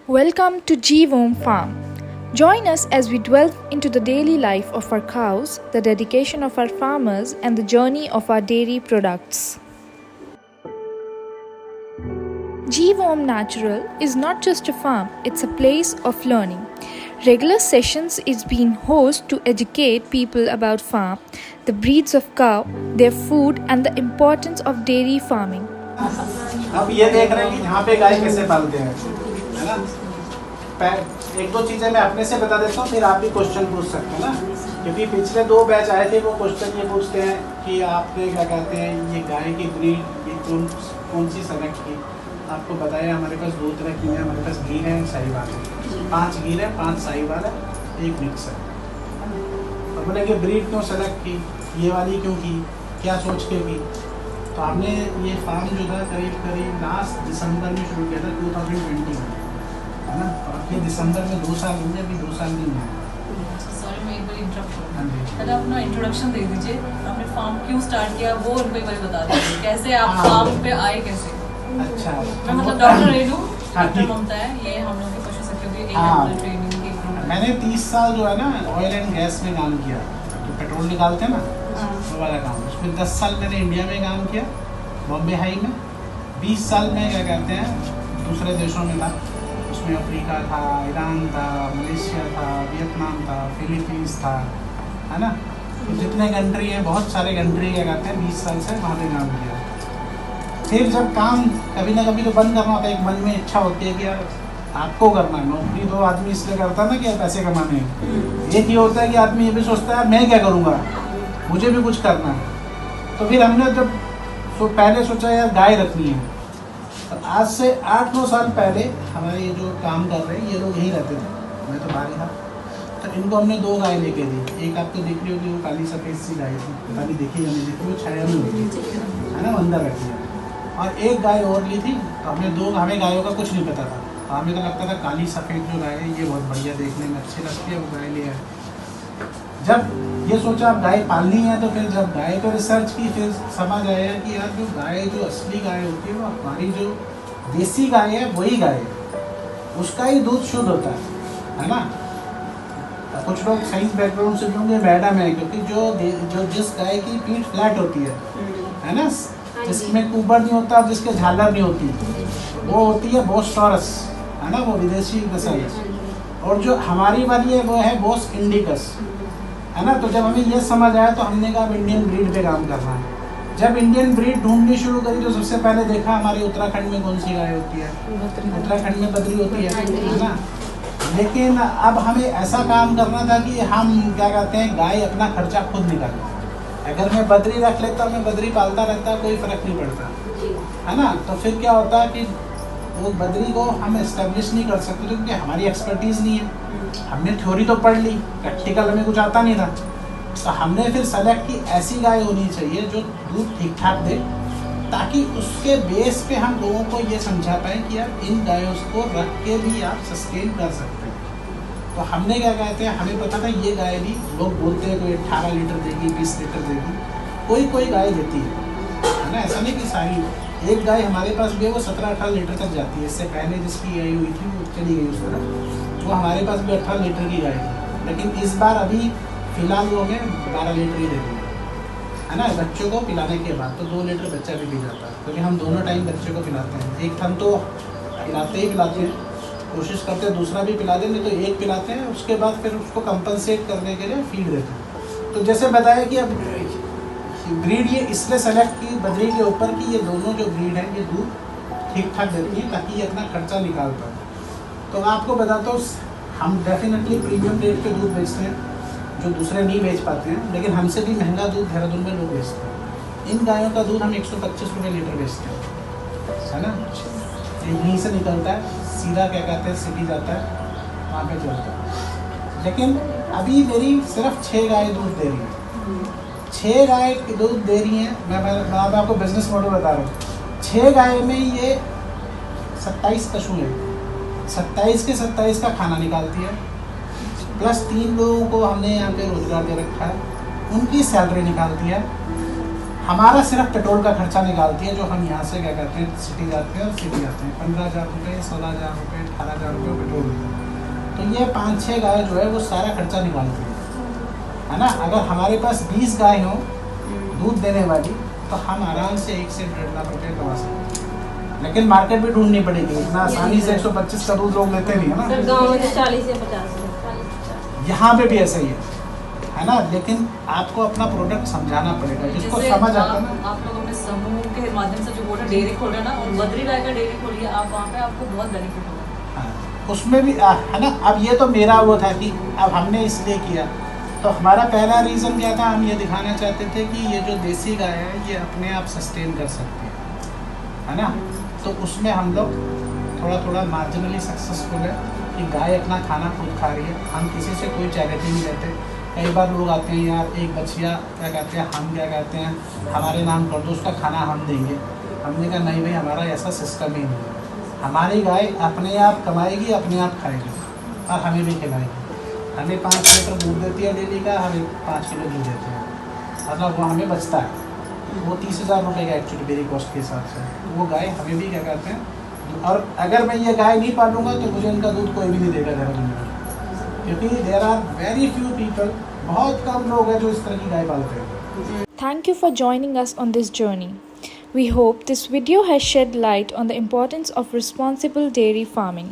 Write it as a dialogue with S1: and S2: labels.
S1: Welcome to Jeevom Farm. Join us as we delve into the daily life of our cows, the dedication of our farmers, and the journey of our dairy products. Jeevom Natural is not just a farm, it's a place of learning. Regular sessions is being hosted to educate people about farm, the breeds of cow, their food, and the importance of dairy farming.
S2: अब ये देख रहे हैं कि यहाँ पे गाय कैसे पालते हैं, है ना। एक दो चीजें मैं अपने से बता देता हूँ, फिर आप भी क्वेश्चन पूछ सकते हैं ना, क्योंकि पिछले 2 बैच आए थे वो क्वेश्चन ये पूछते हैं कि आपने क्या कहते हैं ये गाय की ब्रीड कौन सी सेलेक्ट की। आपको बताया हमारे पास 2 तरह की है, हमारे पास गिर है, साहिवाल है, 5 गिर है, 5 साहिवाल है, 1 मिक्स है। और बोले कि ब्रीड क्यों सेलेक्ट की, ये वाली क्यों की, क्या सोच के की। तो हमने ये फार्म जो था करीब लास्ट दिसंबर में शुरू किया था 2020 में, है ना। और ये दिसंबर में 2 साल हुए, अभी 2 साल नहीं हुए।
S3: सॉरी मैं एक बार इंटरप्ट करूँ, पहले अपना इंट्रोडक्शन दे दीजिए, आपने फार्म क्यों स्टार्ट किया वो उनको एक बार बता दीजिए, कैसे आप फार्म पे आए कैसे।
S2: अच्छा,
S3: मैं मतलब डॉक्टर रेनू, डॉक्टर ममता है, ये हम लोग की पशु सखी की ट्रेनिंग की ग्रुप।
S2: मैंने 30 साल जो है ना ऑयल एंड गैस में काम किया, तो पेट्रोल निकालते हैं ना वो वाला काम। उसमें 10 साल मैंने इंडिया में काम किया, बॉम्बे हाई में। 20 साल में क्या कहते हैं दूसरे देशों में था, उसमें अफ्रीका था, ईरान था, मलेशिया था, वियतनाम था, फिलीपींस था, है ना। तो जितने कंट्री है, बहुत सारे कंट्री क्या कहते हैं 20 साल से वहाँ पे काम किया। फिर जब काम कभी ना कभी तो बंद करना होता है, एक मन में इच्छा होती है कि यार आपको करना है। नौकरी तो आदमी इसलिए करता है ना कि पैसे कमाने हैं। एक ये होता है कि आदमी ये भी सोचता है मैं क्या करूँगा, मुझे भी कुछ करना है। तो फिर हमने जब पहले सोचा यार गाय रखनी है। और आज से 8-9 साल पहले हमारे ये जो काम कर रहे हैं ये लोग यहीं रहते थे, मैं तो बाहर था। तो इनको हमने 2 गाय लेके दी। एक आपको दिख रही होगी वो काली सफ़ेद सी गाय थी, पता नहीं देखी या नहीं देखी, वो छाया में होती है ना, अंदर रखी है। और एक गाय और ली थी। तो हमें गायों का कुछ नहीं पता था, तो हमें तो लगता था काली सफ़ेद जो गाय है ये बहुत बढ़िया, देखने में अच्छी लगती है, वो गाय लिया है। जब ये सोचा अब गाय पालनी है, तो फिर जब गाय को रिसर्च की, फिर समझ आया कि यार जो गाय जो असली गाय होती है वो हमारी जो देसी गाय है वही गाय है, उसका ही दूध शुद्ध होता है ना। कुछ लोग साइंस बैकग्राउंड से होंगे, मैडम है, क्योंकि जो जिस गाय की पीठ फ्लैट होती है ना, जिसमें कुबर नहीं होता, जिसके झालर नहीं होती, वो होती है बोस टॉरस, है ना, वो विदेशी नस्ल है। और जो हमारी वाली है वो है बोस इंडिकस, है ना। तो जब हमें ये समझ आया तो हमने कहा इंडियन ब्रीड पे काम करना है। जब इंडियन ब्रीड ढूंढनी शुरू करी तो सबसे पहले देखा हमारे उत्तराखंड में कौन सी गाय होती है, उत्तराखंड में बद्री होती है ना। लेकिन अब हमें ऐसा काम करना था कि हम क्या कहते हैं गाय अपना खर्चा खुद निकालें। अगर मैं बद्री रख लेता, मैं बद्री पालता रहता, कोई फ़र्क नहीं पड़ता, है ना। तो फिर क्या होता है कि वो बद्री को हम एस्टेब्लिश नहीं कर सकते क्योंकि हमारी एक्सपर्टीज़ नहीं है। हमने थ्योरी तो पढ़ ली, प्रैक्टिकल हमें कुछ आता नहीं था। तो हमने फिर सेलेक्ट की ऐसी गाय होनी चाहिए जो दूध ठीक ठाक दे, ताकि उसके बेस पे हम लोगों को ये समझा पाएँ कि यार इन गायों को रख के भी आप सस्टेन कर सकते हैं। तो हमने क्या कहते हैं, हमें पता था ये गाय भी, लोग बोलते हैं कोई 18 लीटर देगी, 20 लीटर देगी, कोई गाय देती है ना, ऐसा नहीं कि सारी। एक गाय हमारे पास भी है, वो 17-18 लीटर तक जाती है। इससे पहले जिसकी गाय हुई थी वो चली गई उस तरह, वो हमारे पास भी 18 लीटर की गाय थी। लेकिन इस बार अभी फ़िलहाल वो हमें 12 लीटर ही देती है ना, बच्चों को पिलाने के बाद। तो 2 लीटर बच्चा भी पी जाता है, क्योंकि हम दोनों टाइम बच्चे को पिलाते हैं। एक थन तो पिलाते हैं, कोशिश करते हैं दूसरा भी पिला दें, नहीं तो एक पिलाते हैं, उसके बाद फिर उसको कंपनसेट करने के लिए फीड देते हैं। तो जैसे बताया कि अब ब्रीड ये इसलिए सेलेक्ट की बद्री के ऊपर कि ये दोनों जो ब्रीड है ये दूध ठीक ठाक देती है, ताकि ये अपना खर्चा निकाल पाए। तो आपको बताता हूँ, हम डेफिनेटली प्रीमियम रेट पे दूध बेचते हैं जो दूसरे नहीं बेच पाते हैं, लेकिन हमसे भी महंगा दूध देहरादून में लोग बेचते हैं। इन गायों का दूध हम 125 रुपये लीटर बेचते हैं, है ना। यहीं से निकलता है, सीधा क्या कहते हैं सिटी जाता है, वहाँ पे चलता है। लेकिन अभी मेरी सिर्फ 6 गाय दूध दे रही है, 6 गाय दूध दे रही हैं। मैं आपको बिजनेस मॉडल बता रहा हूँ। 6 गाय में ये 27 पशु हैं, 27 के 27 का खाना निकालती है, प्लस 3 लोगों को हमने यहाँ पे रोजगार दे रखा है, उनकी सैलरी निकालती है। हमारा सिर्फ पेट्रोल का खर्चा निकालती है, जो हम यहाँ से क्या करते हैं सिटी जाते हैं और सिटी आते हैं, 15,000 रुपये, 16,000 रुपये, 18,000 रुपये पेट्रोल। तो ये 5-6 गाय जो है वो सारा खर्चा निकालती है ना। अगर हमारे पास 20 गाय हो दूध देने वाली तो हम आराम से 1 से 1.5 लाख रुपये कमा सकते हैं। लेकिन मार्केट भी ढूंढनी पड़ेगी, इतना आसानी से 125 का दूध लोग लेते नहीं है
S4: सर
S2: ना।
S4: गाँव में 40 या 50।
S2: यहाँ पे भी ऐसा ही है ना। लेकिन आपको अपना प्रोडक्ट समझाना पड़ेगा, जिसको
S3: जैसे
S2: समझ आता है ना।
S3: आप लोग अपने समूह के माध्यम से जो बोल रहे हैं डेयरी खोल रहे हैं ना, और बद्री गाय का डेयरी खोलिए आप, वहाँ पे आपको बहुत बेनिफिट होगा।
S2: हाँ, उसमें भी है ना। अब ये तो मेरा वो था कि अब हमने इसलिए किया, तो हमारा पहला रीज़न क्या था, हम ये दिखाना चाहते थे कि ये जो देसी गाय है ये अपने आप सस्टेन कर सकती है ना। तो उसमें हम लोग थोड़ा थोड़ा मार्जिनली सक्सेसफुल है कि गाय अपना खाना खुद खा रही है, हम किसी से कोई चैरिटी नहीं लेते। कई बार लोग आते हैं, यार एक बछिया क्या कहते हैं, हम क्या कहते हैं हमारे नाम कर दो, उसका खाना हम देंगे। हमने कहा नहीं भाई, हमारा ऐसा सिस्टम ही नहीं है। हमारी गाय अपने आप कमाएगी, अपने आप खाएगी और हमें भी खिलाएगी। हमें 5 लीटर दूध देती है डेली का, हमें 5 किलो दूध देते हैं, मतलब वो हमें बचता है। वो 30,000 रुपये का एक्चुअली मेरी कॉस्ट के हिसाब से। तो वो गाय हमें भी क्या कहते हैं, और अगर मैं ये गाय नहीं पालूंगा तो मुझे इनका दूध कोई भी नहीं देगा देहरादून में, क्योंकि there are very few people, बहुत कम लोग हैं जो इस तरह की गाय पालते हैं।
S1: Thank you for joining us on this journey. We hope this video has shed light on the importance of responsible dairy farming.